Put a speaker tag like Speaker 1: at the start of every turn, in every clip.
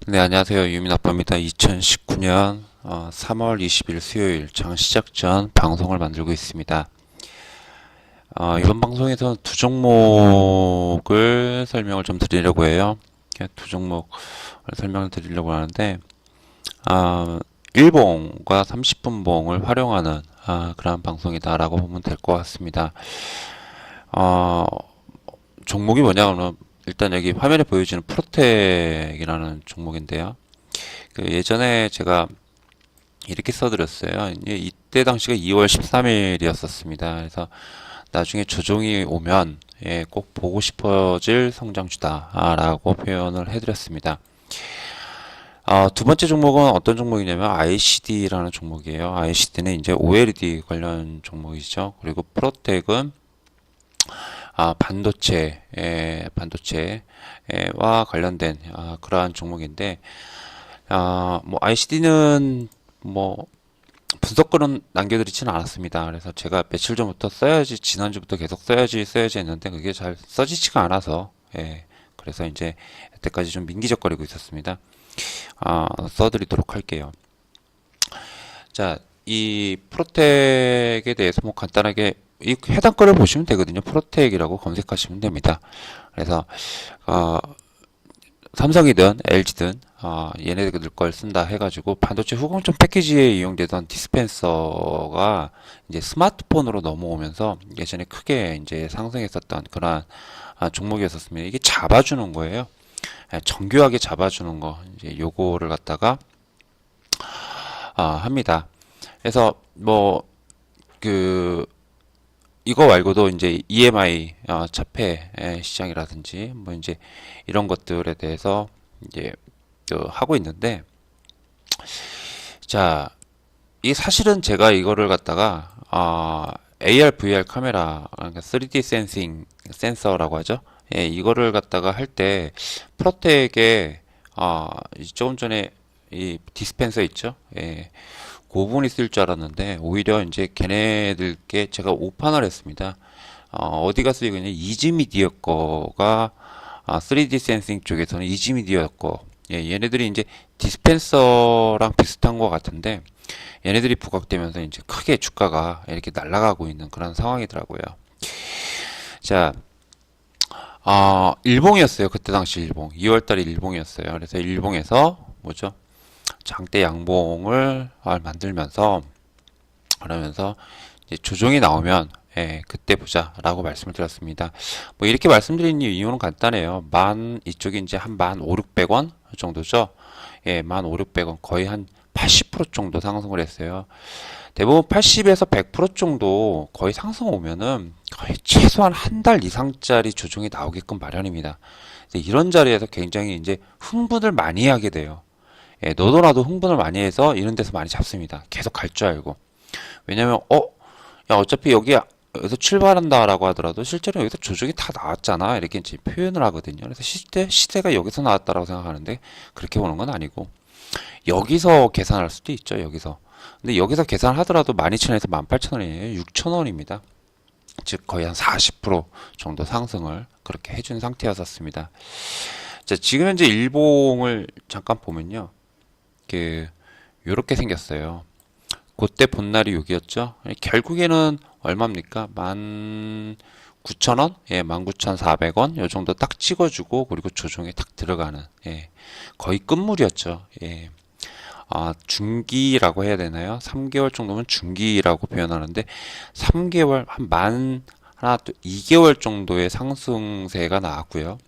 Speaker 1: 네, 안녕하세요. 유민아빠입니다. 2019년 3월 20일 수요일 장 시작 전 방송을 만들고 있습니다. 이번 방송에서는 두 종목을 설명을 좀 드리려고 해요. 두 종목을 설명을 드리려고 하는데, 일봉과 30분봉을 활용하는 그런 방송이다라고 보면 될 것 같습니다. 어, 종목이 뭐냐면, 일단 여기 화면에 보여지는 프로텍이라는 종목인데요. 그 예전에 제가 이렇게 써드렸어요. 이때 당시가 2월 13일이었었습니다. 그래서 나중에 조정이 오면 꼭 보고 싶어질 성장주다라고 표현을 해드렸습니다. 두 번째 종목은 어떤 종목이냐면 ICD라는 종목이에요. ICD는 이제 OLED 관련 종목이죠. 그리고 프로텍은 반도체와 관련된 그러한 종목인데, 뭐 ICD는 뭐 분석글은 남겨드리지는 않았습니다. 그래서 제가 며칠 전부터 써야지, 지난주부터 계속 써야지 했는데 그게 잘 써지지가 않아서, 그래서 이제 여태까지 좀 민기적거리고 있었습니다. 써드리도록 할게요. 자, 이 프로텍에 대해서 뭐 간단하게 이 해당 거를 보시면 되거든요. 프로텍이라고 검색하시면 됩니다. 그래서 삼성이든 LG든 얘네들 걸 쓴다 해가지고 반도체 후공정 패키지에 이용되던 디스펜서가 이제 스마트폰으로 넘어오면서 예전에 크게 이제 상승했었던 그런 종목이었었습니다. 이게 잡아주는 거예요. 정교하게 잡아주는 거 이제 요거를 갖다가 합니다. 그래서 뭐 그 이거 말고도 이제 EMI 차폐 시장이라든지 뭐 이제 이런 것들에 대해서 이제 하고 있는데, 자, 이 사실은 제가 이거를 갖다가 AR, VR 카메라, 그러니까 3D 센서라고 하죠. 이거를 갖다가 할 때 프로텍에 조금 전에 이 디스펜서 있죠. 그 부분이 쓸 줄 알았는데 오히려 이제 걔네들께 제가 오판을 했습니다. 어디가 쓰이겠냐? 이지미디어 거가 3D 센싱 쪽에서는 이지미디어 거. 얘네들이 이제 디스펜서랑 비슷한 것 같은데 얘네들이 부각되면서 이제 크게 주가가 이렇게 날아가고 있는 그런 상황이더라고요. 자, 일봉이었어요. 그때 당시 일봉. 2월달에 일봉이었어요. 그래서 일봉에서 뭐죠? 장대 양봉을 만들면서 그러면서 이제 조정이 나오면 그때 보자라고 말씀을 드렸습니다. 뭐 이렇게 말씀드린 이유는 간단해요. 이쪽이 이제 한 15,600원 정도죠. 15,600원 거의 한 80% 정도 상승을 했어요. 대부분 80에서 100% 정도 거의 상승 오면은 거의 최소한 한 달 이상짜리 조정이 나오게끔 마련입니다. 이런 자리에서 굉장히 이제 흥분을 많이 하게 돼요. 너도 나도 흥분을 많이 해서 이런 데서 많이 잡습니다. 계속 갈 줄 알고. 왜냐면 야 어차피 여기서 출발한다라고 하더라도 실제로 여기서 조정이 다 나왔잖아 이렇게 이제 표현을 하거든요. 그래서 시세가 여기서 나왔다라고 생각하는데 그렇게 보는 건 아니고 여기서 계산할 수도 있죠. 여기서. 근데 여기서 계산하더라도 12,000원에서 18,000원이에요. 6,000원입니다. 즉 거의 한 40% 정도 상승을 그렇게 해준 상태였었습니다. 자, 지금 현재 일봉을 잠깐 보면요. 요렇게 생겼어요. 그때 본날이 여기였죠. 결국에는 얼마입니까? 19,000원? 19,400원? 요 정도 딱 찍어주고, 그리고 조정에 딱 들어가는, 거의 끝물이었죠. 중기라고 해야 되나요? 3개월 정도면 중기라고 표현하는데, 3개월, 하나, 또 2개월 정도의 상승세가 나왔고요.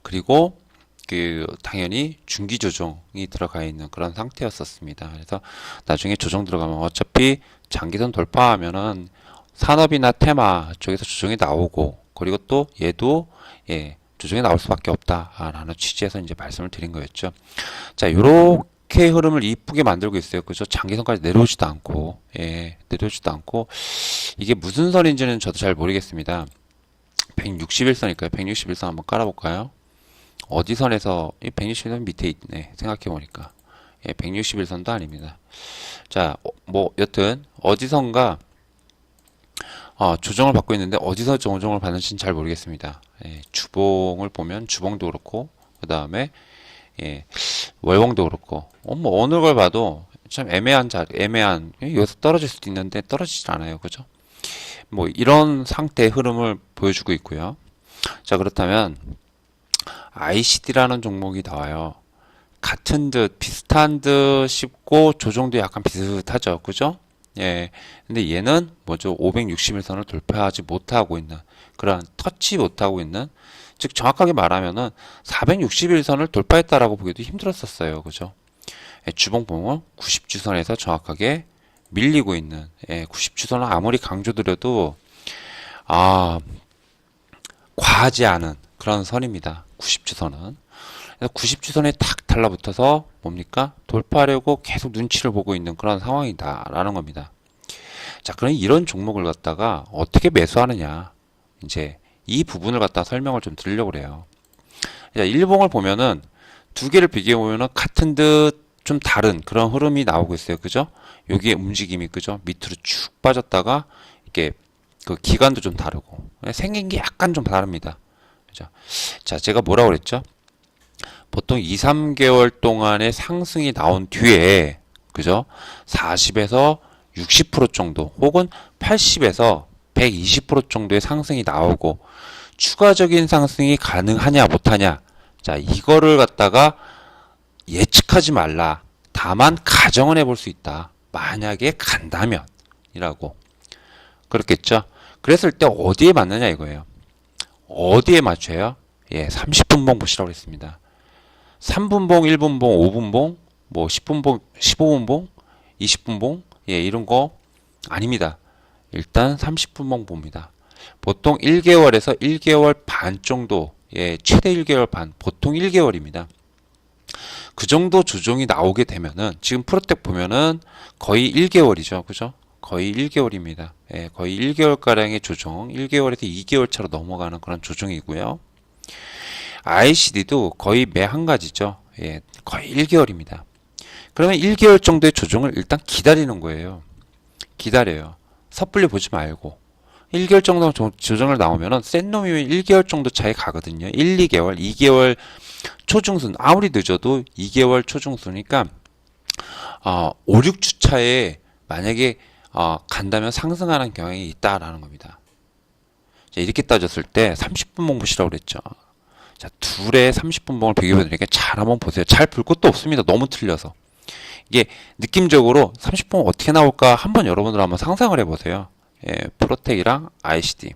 Speaker 1: 그리고 당연히 중기 조정이 들어가 있는 그런 상태였었습니다. 그래서 나중에 조정 들어가면 어차피 장기선 돌파하면은 산업이나 테마 쪽에서 조정이 나오고, 그리고 또 얘도 조정이 나올 수밖에 없다라는 취지에서 이제 말씀을 드린 거였죠. 자, 요렇게 흐름을 이쁘게 만들고 있어요. 그죠? 장기선까지 내려오지도 않고, 내려오지도 않고, 이게 무슨 선인지는 저도 잘 모르겠습니다. 161선일까요? 161선 한번 깔아볼까요? 어디 선에서 이 161선 밑에 있네. 생각해보니까 161선도 아닙니다. 자, 뭐 여튼 어디선가 조정을 받고 있는데 어디서 조정을 받는지는 잘 모르겠습니다. 주봉을 보면 주봉도 그렇고 그 다음에 예, 월봉도 그렇고, 뭐 어느 걸 봐도 참 애매한 여기서 떨어질 수도 있는데 떨어지질 않아요. 그죠? 뭐 이런 상태의 흐름을 보여주고 있고요. 자, 그렇다면 ICD라는 종목이 나와요. 같은 듯 비슷한 듯 싶고 조정도 약간 비슷하죠. 그죠? 예. 근데 얘는 뭐죠? 561선을 돌파하지 못하고 있는 그런 터치 못하고 있는 즉 정확하게 말하면은 461선을 돌파했다라고 보기도 힘들었었어요. 그죠? 예, 주봉봉은 90주선에서 정확하게 밀리고 있는 90주선은 아무리 강조드려도 과하지 않은 그런 선입니다. 90주선은. 90주선에 탁 달라붙어서 뭡니까? 돌파하려고 계속 눈치를 보고 있는 그런 상황이다라는 겁니다. 자, 그럼 이런 종목을 갖다가 어떻게 매수하느냐? 이제 이 부분을 갖다 설명을 좀 드리려고 그래요. 자, 일봉을 보면은 두 개를 비교해 보면은 같은 듯 좀 다른 그런 흐름이 나오고 있어요. 그죠? 여기에 움직임이 그죠? 밑으로 쭉 빠졌다가 이렇게 그 기간도 좀 다르고 생긴 게 약간 좀 다릅니다. 그죠? 자, 제가 뭐라고 그랬죠? 보통 2, 3개월 동안의 상승이 나온 뒤에 그죠? 40에서 60% 정도 혹은 80에서 120% 정도의 상승이 나오고 추가적인 상승이 가능하냐 못하냐 자 이거를 갖다가 예측하지 말라 다만 가정은 해볼 수 있다 만약에 간다면 이라고 그렇겠죠. 그랬을 때 어디에 맞느냐 이거예요. 어디에 맞춰요? 예, 30분봉 보시라고 했습니다. 3분봉, 1분봉, 5분봉, 뭐 10분봉, 15분봉, 20분봉, 예, 이런 거 아닙니다. 일단 30분봉 봅니다. 보통 1개월에서 1개월 반 정도, 예, 최대 1개월 반, 보통 1개월입니다. 그 정도 조정이 나오게 되면은, 지금 프로텍 보면은 거의 1개월이죠. 그죠? 거의 1개월입니다. 예, 거의 1개월가량의 조정, 1개월에서 2개월 차로 넘어가는 그런 조정이고요. ICD도 거의 매 한 가지죠. 예, 거의 1개월입니다. 그러면 1개월 정도의 조정을 일단 기다리는 거예요. 기다려요. 섣불리 보지 말고. 1개월 정도 조정을 나오면은 센 놈이면 1개월 정도 차이 가거든요. 1, 2개월, 2개월 초중순. 아무리 늦어도 2개월 초중순이니까 5, 6주 차에 만약에 간다면 상승하는 경향이 있다라는 겁니다. 자, 이렇게 따졌을 때 30분봉 보시라고 그랬죠. 자, 둘의 30분봉을 비교해 드리니까 잘 한번 보세요. 잘 볼 것도 없습니다. 너무 틀려서. 이게 느낌적으로 30분 어떻게 나올까 한번 여러분들 한번 상상을 해보세요. 예, 프로텍이랑 ICD.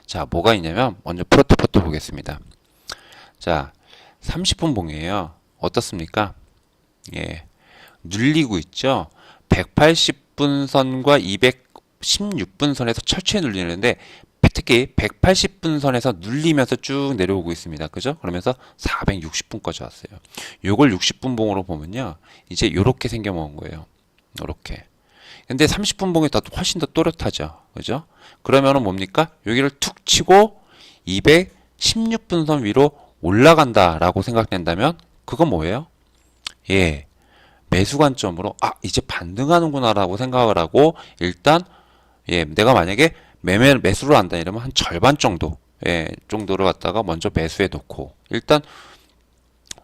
Speaker 1: 자, 뭐가 있냐면 먼저 프로텍부터 보겠습니다. 자, 30분 봉이에요. 어떻습니까? 예, 눌리고 있죠. 180분 선과 216분 선에서 철저히 눌리는데 특히 180분 선에서 눌리면서 쭉 내려오고 있습니다. 그죠? 그러면서 460분까지 왔어요. 요걸 60분 봉으로 보면요. 이제 요렇게 생겨먹은 거예요. 요렇게. 근데 30분 봉이 더 훨씬 더 또렷하죠. 그죠? 그러면은 뭡니까? 여기를 툭 치고 216분 선 위로 올라간다라고 생각된다면 그건 뭐예요? 예. 매수 관점으로 이제 반등하는구나라고 생각을 하고 일단 예, 내가 만약에 매수를 한다 이러면 한 절반 정도 정도를 갖다가 먼저 매수해 놓고 일단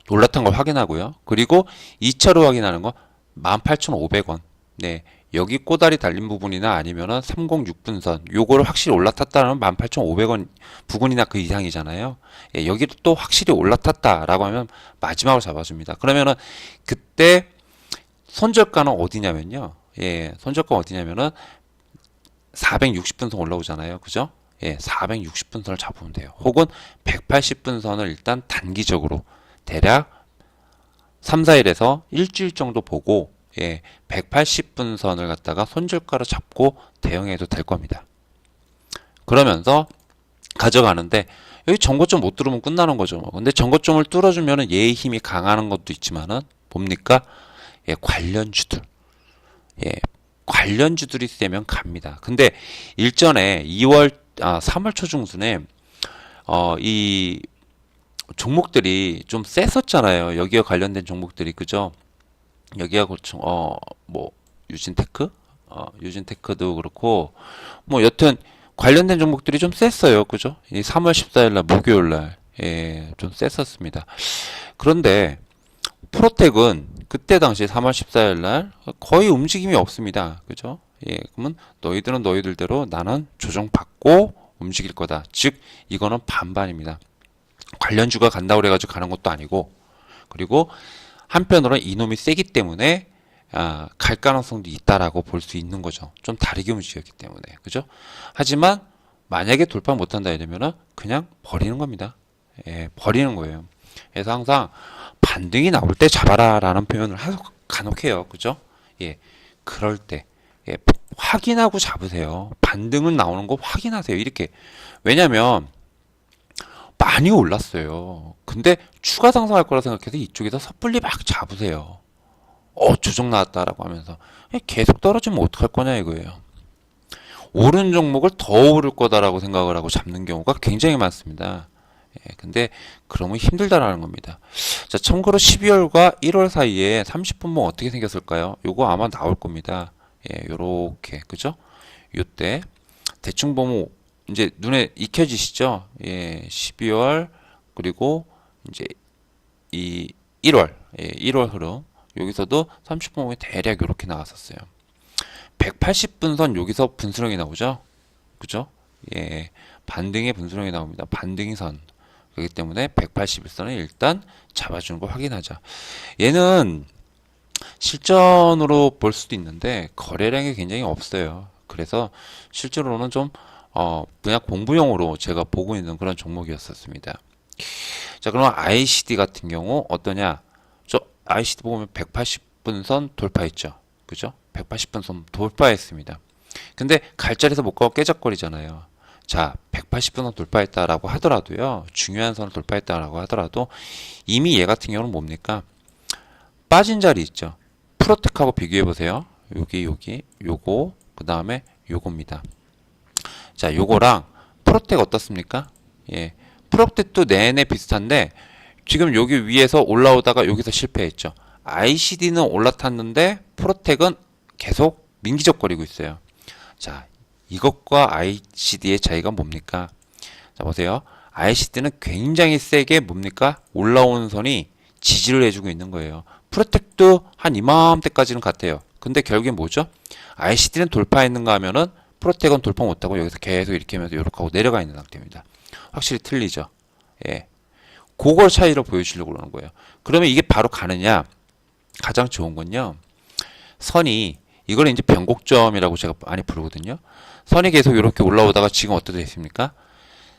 Speaker 1: 올랐던 걸 확인하고요. 그리고 2차로 확인하는 거 18,500원. 네. 여기 꼬다리 달린 부분이나 아니면은 306분선 요거를 확실히 올라탔다는 18,500원 부근이나 그 이상이잖아요. 예, 여기도 또 확실히 올라탔다라고 하면 마지막으로 잡아줍니다. 그러면은 그때 손절가는 어디냐면요. 예, 손절가 어디냐면은 460분선 올라오잖아요. 그죠? 예, 460분선을 잡으면 돼요. 혹은 180분선을 일단 단기적으로 대략 3, 4일에서 일주일 정도 보고 예, 180분선을 갖다가 손절가로 잡고 대응해도 될 겁니다. 그러면서 가져가는데 여기 전고점 못 뚫으면 끝나는 거죠. 근데 전고점을 뚫어주면 얘의 힘이 강하는 것도 있지만은 뭡니까? 예, 관련주들. 예, 관련주들이 세면 갑니다. 근데 일전에 3월 초중순에 이 종목들이 좀 셌었잖아요. 여기와 관련된 종목들이 그죠? 여기가 뭐 유진테크, 유진테크도 그렇고 뭐 여튼 관련된 종목들이 좀 셌어요. 그죠? 이 3월 14일 날 목요일 날 예, 좀 셌었습니다. 그런데 프로텍은 그때 당시 3월 14일 날 거의 움직임이 없습니다. 그죠? 예, 그러면 너희들은 너희들대로 나는 조정받고 움직일 거다. 즉, 이거는 반반입니다. 관련주가 간다고 그래가지고 가는 것도 아니고, 그리고 한편으로는 이놈이 세기 때문에 갈 가능성도 있다라고 볼 수 있는 거죠. 좀 다르게 움직였기 때문에. 그죠? 하지만 만약에 돌파 못한다 이러면은 그냥 버리는 겁니다. 예, 버리는 거예요. 그래서 항상 반등이 나올 때 잡아라 라는 표현을 간혹 해요. 그죠? 예, 그럴 때 예, 확인하고 잡으세요. 반등은 나오는 거 확인하세요. 이렇게. 왜냐면 많이 올랐어요. 근데 추가 상승할 거라 생각해서 이쪽에서 섣불리 막 잡으세요. 조정 나왔다라고 하면서 계속 떨어지면 어떡할 거냐 이거예요. 오른 종목을 더 오를 거다라고 생각을 하고 잡는 경우가 굉장히 많습니다. 예, 근데 그러면 힘들다라는 겁니다. 자, 참고로 12월과 1월 사이에 30분봉 어떻게 생겼을까요? 요거 아마 나올 겁니다. 예, 요렇게 그죠? 요때 대충 보면 이제 눈에 익혀지시죠? 예, 12월 그리고 이제 이 1월, 예, 1월 흐름 여기서도 30분봉이 대략 이렇게 나왔었어요. 180분 선 여기서 분수령이 나오죠? 그죠? 예, 반등의 분수령이 나옵니다. 반등이 선. 그렇기 때문에 181선을 일단 잡아주는 거 확인하자. 얘는 실전으로 볼 수도 있는데 거래량이 굉장히 없어요. 그래서 실제로는 좀 그냥 공부용으로 제가 보고 있는 그런 종목이었었습니다. 자, 그럼 ICD 같은 경우 어떠냐? 저 ICD 보면 180분 선 돌파했죠. 그죠? 180분 선 돌파했습니다. 근데 갈자리에서 못 가고 깨작거리잖아요. 자, 180분 선 돌파했다라고 하더라도요. 중요한 선을 돌파했다라고 하더라도 이미 얘 같은 경우는 뭡니까? 빠진 자리 있죠. 프로텍하고 비교해 보세요. 여기 요거 그 다음에 요겁니다. 자, 요거랑 프로텍 어떻습니까? 예, 프로텍도 내내 비슷한데 지금 여기 위에서 올라오다가 여기서 실패했죠. ICD는 올라탔는데 프로텍은 계속 민기적거리고 있어요. 자, 이것과 ICD의 차이가 뭡니까? 자, 보세요. ICD는 굉장히 세게 뭡니까? 올라오는 선이 지지를 해주고 있는 거예요. 프로텍도 한 이맘때까지는 같아요. 근데 결국엔 뭐죠? ICD는 돌파했는가 하면은 프로텍은 돌파 못하고 여기서 계속 이렇게 하면서 이렇게 하고 내려가 있는 상태입니다. 확실히 틀리죠? 예. 그걸 차이로 보여주려고 그러는 거예요. 그러면 이게 바로 가느냐? 가장 좋은 건요. 선이 이걸 이제 변곡점이라고 제가 많이 부르거든요. 선이 계속 이렇게 올라오다가 지금 어떻게 됐습니까?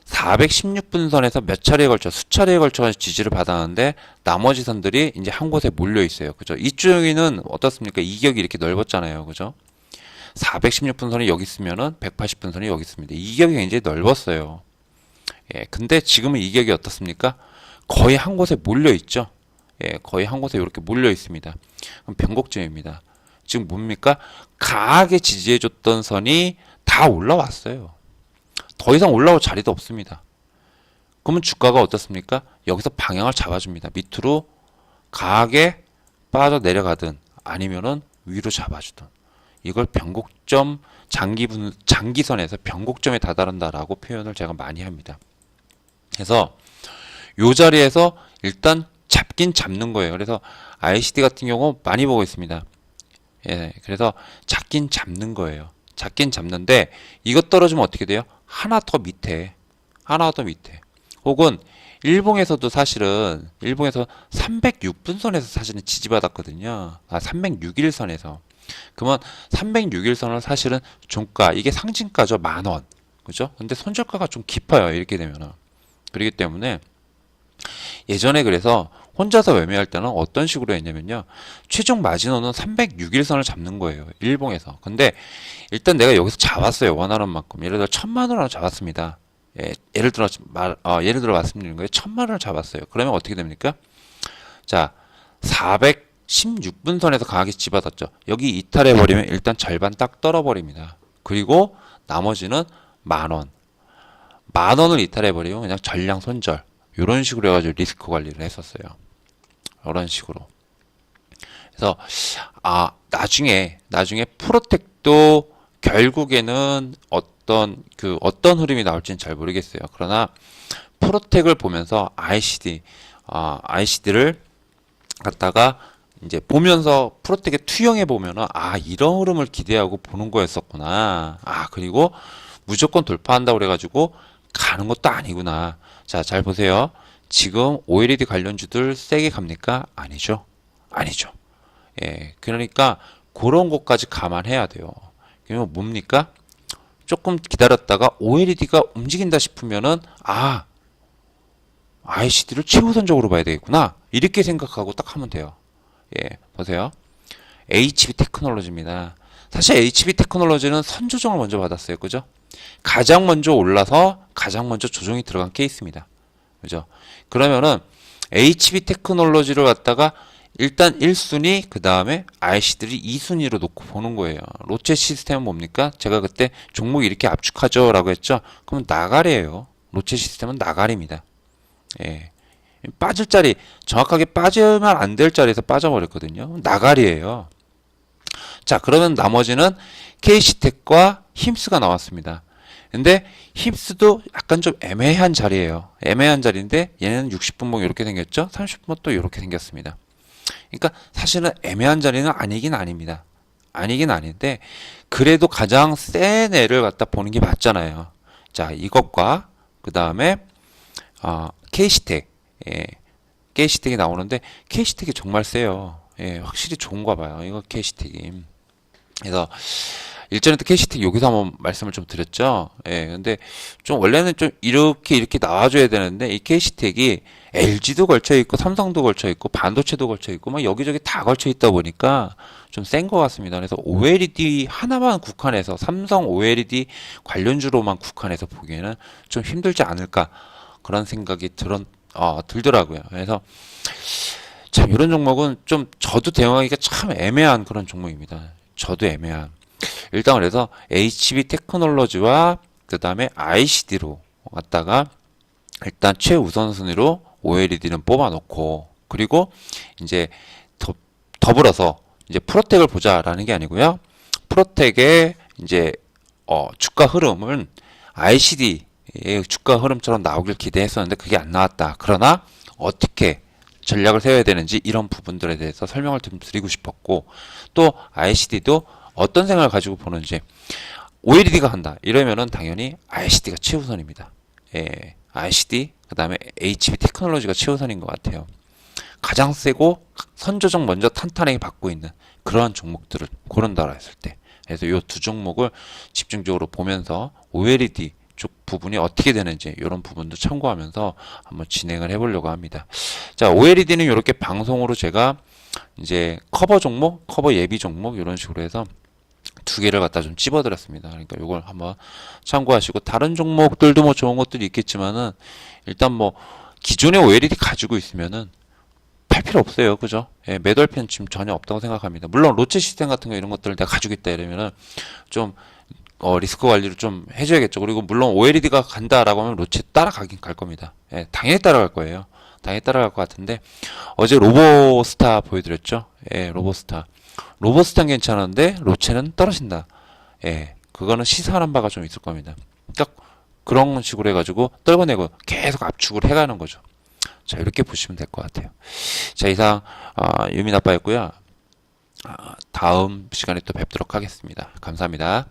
Speaker 1: 416분 선에서 몇 차례에 걸쳐 수차례에 걸쳐 지지를 받았는데 나머지 선들이 이제 한 곳에 몰려 있어요. 그죠? 이쪽에는 어떻습니까? 이격이 이렇게 넓었잖아요. 그죠? 416분 선이 여기 있으면은 180분 선이 여기 있습니다. 이격이 굉장히 넓었어요. 예, 근데 지금은 이격이 어떻습니까? 거의 한 곳에 몰려 있죠. 예, 거의 한 곳에 이렇게 몰려 있습니다. 그럼 변곡점입니다. 지금 뭡니까? 강하게 지지해줬던 선이 다 올라왔어요. 더 이상 올라올 자리도 없습니다. 그러면 주가가 어떻습니까? 여기서 방향을 잡아줍니다. 밑으로 강하게 빠져 내려가든 아니면은 위로 잡아주든 이걸 변곡점 장기선에서 변곡점에 다다른다라고 표현을 제가 많이 합니다. 그래서 이 자리에서 일단 잡긴 잡는 거예요. 그래서 ICD 같은 경우 많이 보고 있습니다. 예, 그래서 잡긴 잡는 거예요. 잡긴 잡는데 이것 떨어지면 어떻게 돼요? 하나 더 밑에 혹은 일봉에서도 사실은 일봉에서 306분 선에서 사실은 지지받았거든요. 306일선에서 그러면 306일선은 사실은 종가 이게 상징가죠. 10,000원 그죠? 근데 손절가가 좀 깊어요. 이렇게 되면은 그렇기 때문에 예전에 그래서 혼자서 매매할 때는 어떤 식으로 했냐면요. 최종 마진원은 306일선을 잡는 거예요. 일봉에서. 근데 일단 내가 여기서 잡았어요. 원하는 만큼. 예를 들어 1,000만 원을 잡았습니다. 예, 예를 들어 말씀드린 거예요. 1,000만 원을 잡았어요. 그러면 어떻게 됩니까? 자, 416분 선에서 강하게 집어넣었죠. 여기 이탈해 버리면 일단 절반 딱 떨어버립니다. 그리고 나머지는 10,000원. 10,000원을 이탈해 버리면 그냥 전량 손절. 이런 식으로 해가지고 리스크 관리를 했었어요. 이런 식으로. 그래서 나중에 프로텍도 결국에는 어떤 흐름이 나올지는 잘 모르겠어요. 그러나 프로텍을 보면서 ICD ICD를 갖다가 이제 보면서 프로텍에 투영해 보면은 이런 흐름을 기대하고 보는 거였었구나. 그리고 무조건 돌파한다고 그래가지고 가는 것도 아니구나. 자, 잘 보세요. 지금 OLED 관련주들 세게 갑니까? 아니죠. 아니죠. 예, 그러니까 그런 것까지 감안해야 돼요. 그러면 뭡니까? 조금 기다렸다가 OLED가 움직인다 싶으면은 ICD를 최우선적으로 봐야 되겠구나. 이렇게 생각하고 딱 하면 돼요. 예, 보세요. HB 테크놀로지입니다. 사실 HB 테크놀로지는 선조정을 먼저 받았어요. 그죠? 가장 먼저 올라서 가장 먼저 조정이 들어간 케이스입니다. 그죠? 그러면은 HB 테크놀로지를 갖다가 일단 1순위, 그 다음에 IC들이 2순위로 놓고 보는 거예요. 로체 시스템은 뭡니까? 제가 그때 종목이 이렇게 압축하죠 라고 했죠? 그러면 나가리예요. 로체 시스템은 나가리입니다. 예. 빠질 자리, 정확하게 빠지면 안 될 자리에서 빠져버렸거든요. 나가리예요. 자, 그러면 나머지는 KC텍과 힘스가 나왔습니다. 근데 힘스도 약간 좀 애매한 자리예요. 애매한 자리인데 얘는 60분봉 이렇게 생겼죠? 30분봉 또 이렇게 생겼습니다. 그러니까 사실은 애매한 자리는 아니긴 아닙니다. 아니긴 아닌데 그래도 가장 센 애를 갖다 보는 게 맞잖아요. 자, 이것과 그 다음에 KC텍, 예, KC텍이 나오는데 KC텍이 정말 세요. 예, 확실히 좋은가 봐요. 이거 KC텍이. 그래서 일전에도 KC텍 여기서 한번 말씀을 좀 드렸죠. 예, 근데 좀 원래는 좀 이렇게 나와줘야 되는데 이 KC텍이 LG도 걸쳐 있고 삼성도 걸쳐 있고 반도체도 걸쳐 있고 막 여기저기 다 걸쳐 있다 보니까 좀 센 것 같습니다. 그래서 OLED 하나만 국한해서 삼성 OLED 관련주로만 국한해서 보기에는 좀 힘들지 않을까 그런 생각이 들더라고요. 그래서 참 이런 종목은 좀 저도 대응하기가 참 애매한 그런 종목입니다. 저도 애매한. 일단 그래서 HB 테크놀로지와 그 다음에 ICD로 갔다가 일단 최우선순위로 OLED는 뽑아놓고 그리고 이제 더불어서 이제 프로텍을 보자라는 게 아니고요. 프로텍의 이제 주가 흐름은 ICD의 주가 흐름처럼 나오길 기대했었는데 그게 안 나왔다. 그러나 어떻게 전략을 세워야 되는지 이런 부분들에 대해서 설명을 좀 드리고 싶었고 또 ICD도 어떤 생각을 가지고 보는지 OLED가 한다 이러면은 당연히 ICD가 최우선입니다. 예, ICD 그 다음에 HB 테크놀로지가 최우선인 것 같아요. 가장 세고 선조정 먼저 탄탄하게 받고 있는 그러한 종목들을 고른다라 했을 때 그래서 이 두 종목을 집중적으로 보면서 OLED 쪽 부분이 어떻게 되는지 이런 부분도 참고하면서 한번 진행을 해보려고 합니다. 자, OLED는 이렇게 방송으로 제가 이제 커버 종목, 커버 예비 종목 이런 식으로 해서 두 개를 갖다 좀 찝어드렸습니다. 그러니까 이걸 한번 참고하시고 다른 종목들도 뭐 좋은 것들이 있겠지만은 일단 뭐 기존의 OLED 가지고 있으면은 팔 필요 없어요. 그죠? 예, 매도할 필요는 지금 전혀 없다고 생각합니다. 물론 로체 시스템 같은 거 이런 것들을 내가 가지고 있다 이러면은 좀 리스크 관리를 좀 해줘야겠죠. 그리고 물론 OLED가 간다라고 하면 로체 따라가긴 갈 겁니다. 예, 당연히 따라갈 거예요. 당연히 따라갈 것 같은데 어제 로보스타 보여드렸죠. 예, 로보스타. 로보스타는 괜찮은데 로체는 떨어진다. 예, 그거는 시사하는 바가 좀 있을 겁니다. 딱 그런 식으로 해가지고 떨궈내고 계속 압축을 해가는 거죠. 자, 이렇게 보시면 될 것 같아요. 자, 이상 유민 아빠였고요. 다음 시간에 또 뵙도록 하겠습니다. 감사합니다.